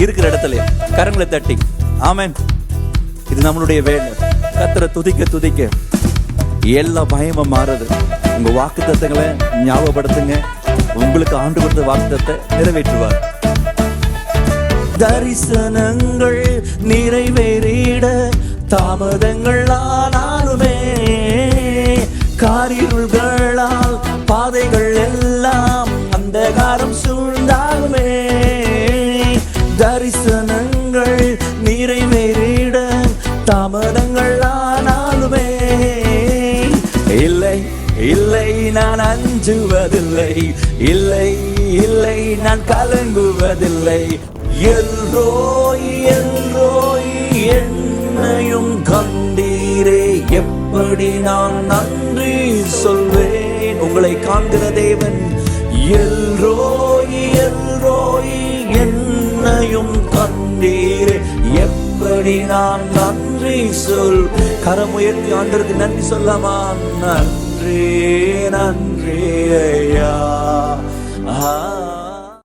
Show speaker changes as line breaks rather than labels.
இருக்கிற இடத்துல கரங்களை தட்டி ஆமென். இது நம்மளுடைய வேலை. கர்த்தரை துதிக்க துதிக்க எல்லா பயமும் மாறுது. உங்க வாக்குத்தத்தங்களை ஞாபகப்படுத்துங்க. உங்களுக்கு ஆண்டு கொடுத்த வாக்குத்தத்தை நிறைவேற்றுவார். தரிசனங்கள் நிறைவேறிட தாமதங்கள் ஆனாலுமே, காரிருள்களால் பாதைகள் எல்லாம் அந்தகாரம் சூழ்ந்தாலுமே, தரிசனங்கள் நிறைவேறிட தாமதங்கள் ஆனாலுமே, இல்லை இல்லை நான் அஞ்சுவதில்லை, இல்லை இல்லை நான் கலங்குவதில்லை. எல்ரோய் எல்ரோய் என்னையும் கண்டீரே, எப்படி நான் நன்றி சொல்வேன். உங்களை காண்கிற தேவன் எல்ரோய் எல்ரோய் என்னையும் கண்டீரே, எப்படி நான் நன்றி சொல். கரம் உயர்த்தி ஆண்டவருக்கு நன்றி சொல்லாமா? நன்றி நன்றி ஐயா.